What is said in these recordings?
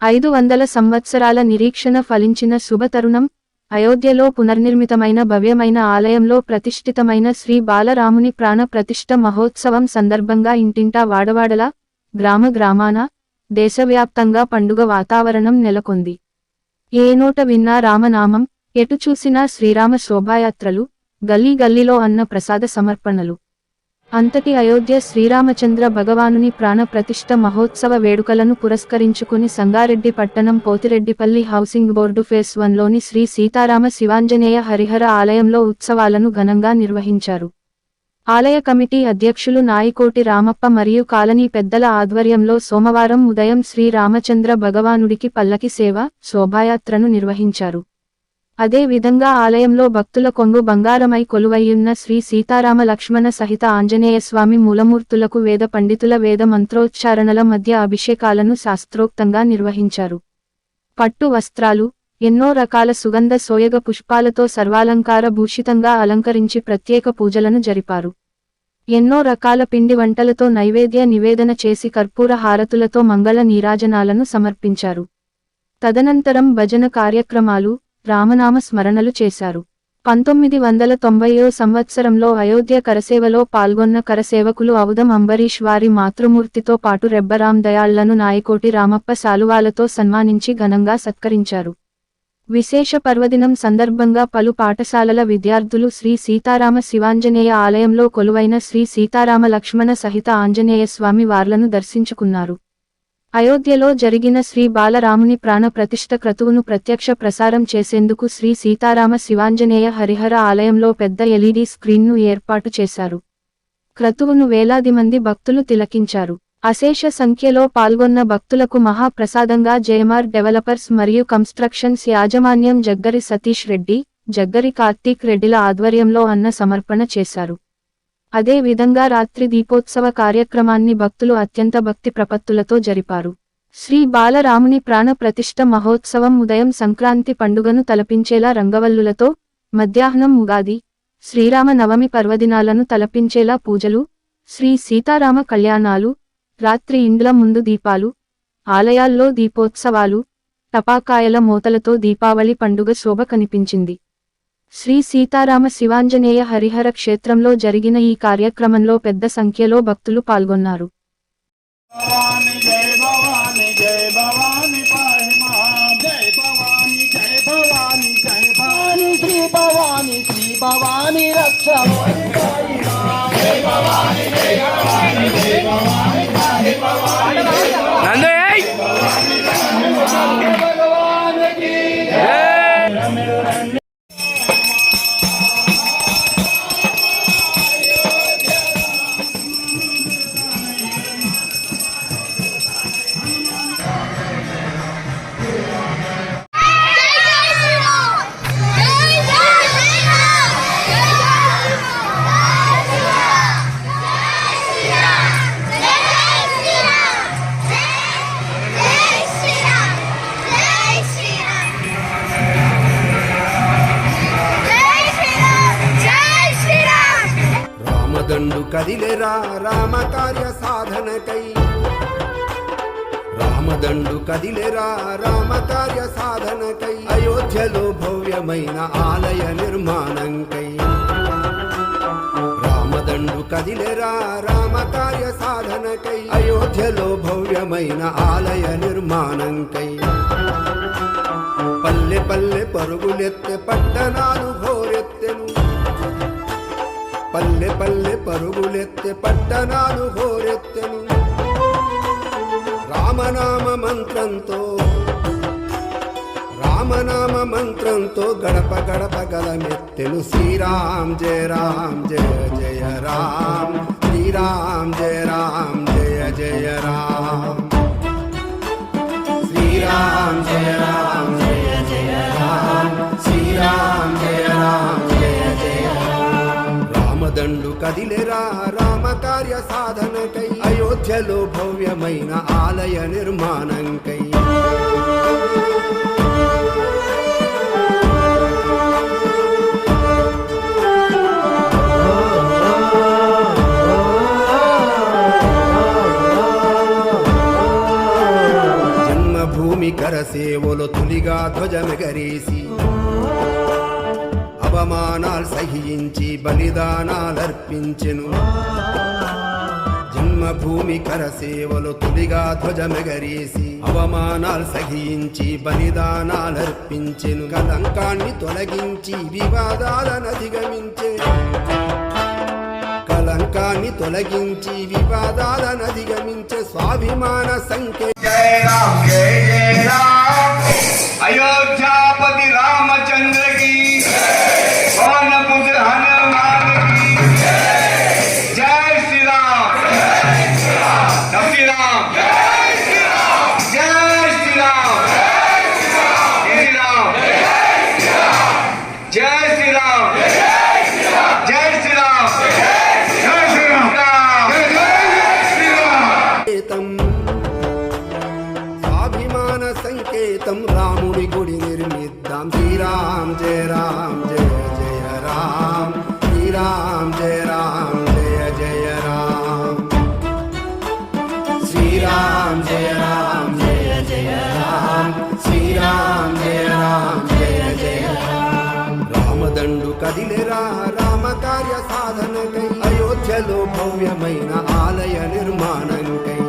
500 సంవత్సరాల నిరీక్షణ ఫలించిన శుభతరుణం. అయోధ్యలో పునర్నిర్మితమైన భవ్యమైన ఆలయంలో ప్రతిష్ఠితమైన శ్రీ బాలరాముని ప్రాణ ప్రతిష్ఠ మహోత్సవం సందర్భంగా ఇంటింటా వాడవాడలా, గ్రామ గ్రామాన, దేశవ్యాప్తంగా పండుగ వాతావరణం నెలకొంది. ఏ నోట విన్నా రామనామం, ఎటు చూసినా శ్రీరామ శోభాయాత్రలు, గల్లీ గల్లీలో అన్న ప్రసాద సమర్పణలు. అంతటి అయోధ్య శ్రీరామచంద్ర భగవానుని ప్రాణ ప్రతిష్ఠ మహోత్సవ వేడుకలను పురస్కరించుకుని సంగారెడ్డి పట్టణం పోతిరెడ్డిపల్లి హౌసింగ్ బోర్డు ఫేస్ 1లోని శ్రీ సీతారామ శివాంజనేయ హరిహర ఆలయంలో ఉత్సవాలను ఘనంగా నిర్వహించారు. ఆలయ కమిటీ అధ్యక్షులు నాయికోటి రామప్ప మరియు కాలనీ పెద్దల ఆధ్వర్యంలో సోమవారం ఉదయం శ్రీ రామచంద్ర భగవానుడికి పల్లకి సేవ, శోభాయాత్రను నిర్వహించారు. అదే విధంగా ఆలయంలో భక్తుల కొంగు బంగారమై కొలువయ్యున్న శ్రీ సీతారామ లక్ష్మణ సహిత ఆంజనేయస్వామి మూలమూర్తులకు వేద పండితుల వేద మంత్రోచ్చారణల మధ్య అభిషేకాలను శాస్త్రోక్తంగా నిర్వహించారు. పట్టు వస్త్రాలు, ఎన్నో రకాల సుగంధ సోయగ పుష్పాలతో సర్వాలంకార భూషితంగా అలంకరించి ప్రత్యేక పూజలను జరిపారు. ఎన్నో రకాల పిండి వంటలతో నైవేద్య నివేదన చేసి కర్పూర హారతులతో మంగళ నీరాజనాలను సమర్పించారు. తదనంతరం భజన కార్యక్రమాలు, రామనామ స్మరణలు చేశారు. 1990 సంవత్సరంలో అయోధ్య కరసేవలో పాల్గొన్న కరసేవకులు ఔదం అంబరీష్ వారి మాతృమూర్తితో పాటు రెబ్బరాం దయాళ్లను నాయకోటి రామప్ప శాలువాలతో సన్మానించి ఘనంగా సత్కరించారు. విశేష పర్వదినం సందర్భంగా పలు పాఠశాలల విద్యార్థులు శ్రీ సీతారామ శివాంజనేయ ఆలయంలో కొలువైన శ్రీ సీతారామ లక్ష్మణ సహిత ఆంజనేయస్వామి వార్లను దర్శించుకున్నారు. అయోధ్యలో జరిగిన శ్రీ బాలరాముని ప్రాణ ప్రతిష్ఠ క్రతువును ప్రత్యక్ష ప్రసారం చేసేందుకు శ్రీ సీతారామ శివాంజనేయ హరిహర ఆలయంలో పెద్ద ఎల్ఈడి స్క్రీన్ను ఏర్పాటు చేశారు. క్రతువును వేలాది మంది భక్తులు తిలకించారు. అశేష సంఖ్యలో పాల్గొన్న భక్తులకు మహాప్రసాదంగా జేఎంఆర్ డెవలపర్స్ మరియు కన్స్ట్రక్షన్స్ యాజమాన్యం జగ్గరి సతీష్ రెడ్డి, జగ్గరి కార్తీక్ రెడ్డిల ఆధ్వర్యంలో అన్న సమర్పణ చేశారు. అదే విధంగా రాత్రి దీపోత్సవ కార్యక్రమాన్ని భక్తులు అత్యంత భక్తి ప్రపత్తులతో జరిపారు. శ్రీ బాలరాముని ప్రాణ ప్రతిష్ఠ మహోత్సవం ఉదయం సంక్రాంతి పండుగను తలపించేలా రంగవల్లులతో, మధ్యాహ్నం ఉగాది, శ్రీరామ నవమి పర్వదినాలను తలపించేలా పూజలు, శ్రీ సీతారామ కళ్యాణాలు, రాత్రి ఇండ్ల ముందు దీపాలు, ఆలయాల్లో దీపోత్సవాలు, టపాకాయల మోతలతో దీపావళి పండుగ శోభ కనిపించింది. శ్రీ సీతారామ శివాంజనేయ హరిహర క్షేత్రంలో జరిగిన ఈ కార్యక్రమంలో పెద్ద సంఖ్యలో భక్తులు పాల్గొన్నారు. రామదండు కదిలేరా రామ కార్య సాధనకై, రామదండు కదిలేరా రామ కార్య సాధనకై, అయోధ్యలో భవ్యమైన ఆలయ నిర్మాణంకై. రామదండు కదిలేరా రామ కార్య సాధనకై, అయోధ్యలో భవ్యమైన ఆలయ నిర్మాణంకై. పల్లె పల్లె పరుగులెత్తె పట్టణాలు ఘోరెత్తెను, పల్లె పల్లె పరుగులెత్తె పట్టణాలు ఘోరెత్తెను. రామనామ మంత్రంతో, రామనామ మంత్రంతో గడప గడప గలమెత్తెను. శ్రీరామ్ జయ రామ్ జయ జయ రామ్, శ్రీరామ్ జయ రామ్ జయ జయ రామ్, శ్రీరామ్ జయ రామ్ జయ జయ రామ్, శ్రీరామ్ జయ రామ్ జయ జయ రామ్. రామదండు కదిలేరా రామ కార్య సాధనకై, అయోధ్యలో భవ్యమైన ఆలయ నిర్మాణంకై. జన్మభూమి కరసేవలు తొలిగా ధ్వజమెగరేసి అవమానాలు సహించి బలిదానాలర్పించెను జన్మభూమి కరసేవలు తొలిగా ధ్వజమెగరేసి అవమానాలు సహించి బలిదానాలర్పించెను కలంకాన్ని తొలగించి వివాదాలను అధిగమించే కలంకాన్ని తొలగించి వివాదాలను అధిగమించే స్వాభిమాన సంఖ్య जय राम जय जय राम अयोध्यापति रामचंद्र की पवन पुत्र हनुमान की जय श्री राम जय श्री राम जय श्री राम जय श्री राम जय श्री राम जय श्री राम जय श्री राम స్వాభిమాన సంకేతం రాముడి గుడి నిర్మిద్దాం శ్రీరామ్ జయ రామ్ జయ జయ రామ్ శ్రీరామ్ జయ రామ్ జయ జయ రామ్ శ్రీరామ్ జయ రామ్ జయ జయ రామ్ శ్రీరామ్ జయ రామ్ జయ జయ రామ్ రామదండు కదిలెరా రామ కార్య సాధనకై అయోధ్యలో భవ్యమైన ఆలయ నిర్మాణంకై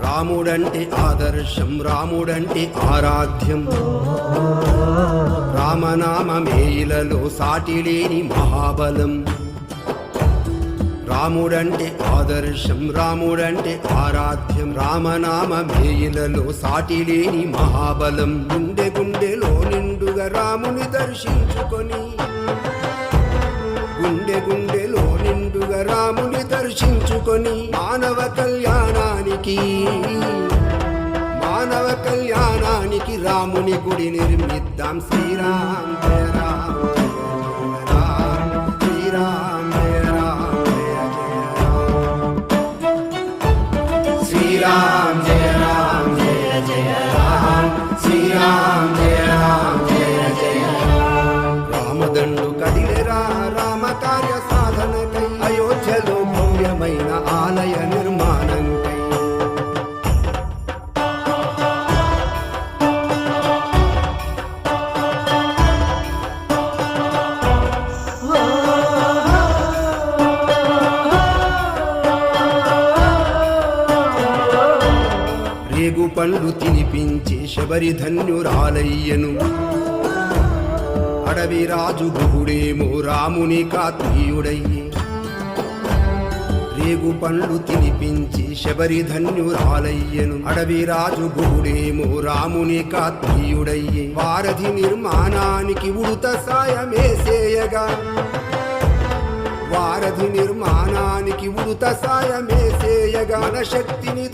రాముడంటే ఆదర్శం రాముడంటే ఆరాధ్యం రామనామమేయిలలో సాటిలేని మహాబలం రాముడంటే ఆదర్శం రాముడంటే ఆరాధ్యం రామనామమేయిలలో సాటిలేని మహాబలం గుండె గుండెలో నిండుగా రాముని దర్శించుకొని గుండె గుండెలో నిండుగా రాముని దర్శించుకొని మానవ కళ్యాణానికి రాముని గుడి నిర్మిద్దాం శ్రీరామ్ జయ రామ్ జయ రామ్ శ్రీరామ్ జయ రామ్ జయ జయ రామ్ శ్రీరామ్ జయ రామ్ జయ జయ రామ్ శ్రీరామ్ జయ రామ్ జయ జయ రామ్ రామదండు కదిలెరా రామ కార్య సాధనకై అయోధ్యలో భవ్యమైన ఆలయ నిర్మాణంకై రేగు పండ్లు తినిపించి శబరి ధన్యురాలయ్యను అడవి రాజు గుహుడేమో రాముని కాత్మీయుడయ్యే రేగు పండ్లు తినిపించి శబరి ధన్యురాలయ్యను అడవి రాజు గుహుడేమో రాముని కాత్మీయుడయ్యే వారధి నిర్మాణానికి ఉడుత సాయమేసేయగా వారధి నిర్మాణానికి ఉడుత సాయమేసేయగా మన శక్తిని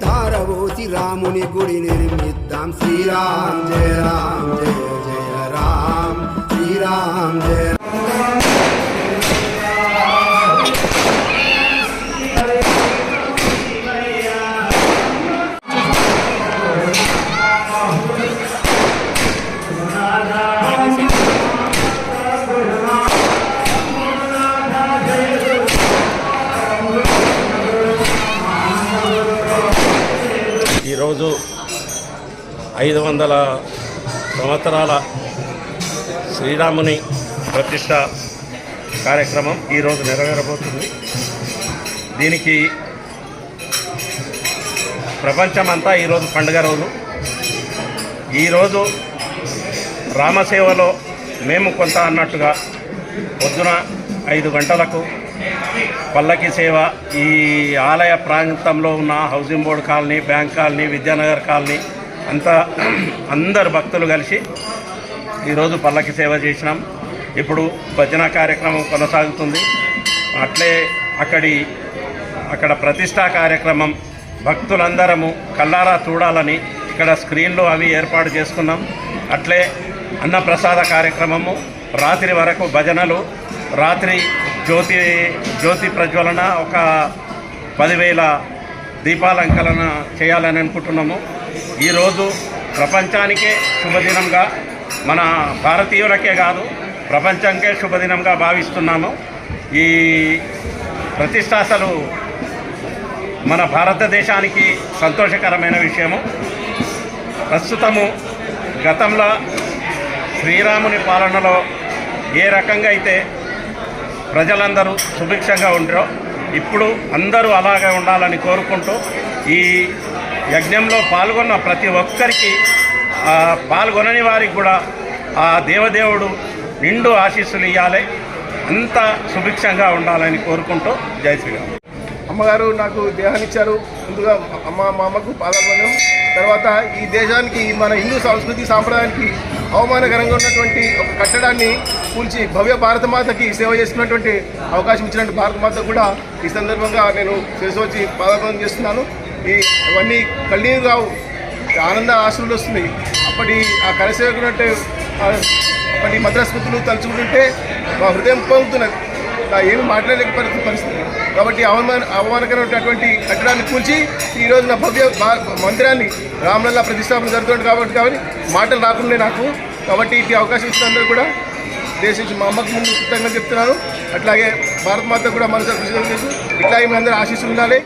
ధారవోసి రాముని గుడి నిర్మిద్దాం శ్రీరామ్ జయ రామ్ జయ జయ రామ్ శ్రీరామ్ జయ ఈరోజు 500 సంవత్సరాల శ్రీరాముని ప్రతిష్ట కార్యక్రమం ఈరోజు నెరవేరబోతుంది. దీనికి ప్రపంచమంతా ఈరోజు పండుగ రోజు. ఈరోజు రామసేవలో మేము కొంత అన్నట్టుగా పొద్దున 5 గంటలకు పల్లకి సేవ ఈ ఆలయ ప్రాంతంలో ఉన్న housing board colony, bank colony, Vidyanagar colony అంతా అందరు భక్తులు కలిసి ఈరోజు పల్లకి సేవ చేసినాం. ఇప్పుడు భజన కార్యక్రమం కొనసాగుతుంది. అట్లే అక్కడ ప్రతిష్టా కార్యక్రమం భక్తులందరము కళ్ళారా చూడాలని ఇక్కడ స్క్రీన్లు అవి ఏర్పాటు చేసుకున్నాం. అట్లే అన్నప్రసాద కార్యక్రమము, రాత్రి వరకు భజనలు, రాత్రి జ్యోతి ప్రజ్వలన ఒక 10,000 దీపాలంకరణ చేయాలని అనుకుంటున్నాము. ఈరోజు ప్రపంచానికే శుభదినంగా, మన భారతీయులకే కాదు ప్రపంచానికే శుభదినంగా భావిస్తున్నాము. ఈ ప్రతిష్ట అసలు మన భారతదేశానికి సంతోషకరమైన విషయము. ప్రస్తుతము గతంలో శ్రీరాముని పాలనలో ఏ రకంగా అయితే ప్రజలందరూ సుభిక్షంగా ఉంటారో ఇప్పుడు అందరూ అలాగే ఉండాలని కోరుకుంటూ ఈ యజ్ఞంలో పాల్గొన్న ప్రతి ఒక్కరికి, పాల్గొనని వారికి కూడా ఆ దేవదేవుడు నిండు ఆశీస్సులు ఇవ్వాలి, అంత సుభిక్షంగా ఉండాలని కోరుకుంటూ జై శ్రీరామ్. అమ్మగారు నాకు దేహాన్ని ఇచ్చారు. ముందుగా మా అమ్మకు పాదాబంధం. తర్వాత ఈ దేశానికి, మన హిందూ సంస్కృతి సాంప్రదాయానికి అవమానకరంగా ఉన్నటువంటి ఒక కట్టడాన్ని కూల్చి భవ్య భారతమాతకి సేవ చేసుకున్నటువంటి అవకాశం ఇచ్చినట్టు భారతమాత కూడా ఈ సందర్భంగా నేను శిరస్సు వచ్చి పాదాబంధం చేస్తున్నాను. ఇవన్నీ కళ్ళీరుగా ఆనంద ఆశలు వస్తున్నాయి. అప్పటి ఆ కరసేవకున్నట్టే అప్పటి మద్రాస్మృతులు తలుచుకుంటుంటే మా హృదయం పొందుతున్నది. ఏమి మాట్లాడలేకపోయిన పరిస్థితి. కాబట్టి అవమానకరమైనటువంటి కట్టడాన్ని కూల్చి ఈరోజు నా భవ్య మందిరాన్ని రామలల్లా ప్రతిష్టాపన జరుగుతుంది కాబట్టి మాటలు రాకుండా నాకు. కాబట్టి ఈ అవకాశం ఇచ్చినందరూ కూడా దేశం మా అమ్మకు ముందు కృతజ్ఞతలు చెప్తున్నాను. అట్లాగే భారతమాత కూడా మనసు కృషి చేసి ఇట్లాగే మీ అందరూ ఆశీస్సులు ఉండాలి.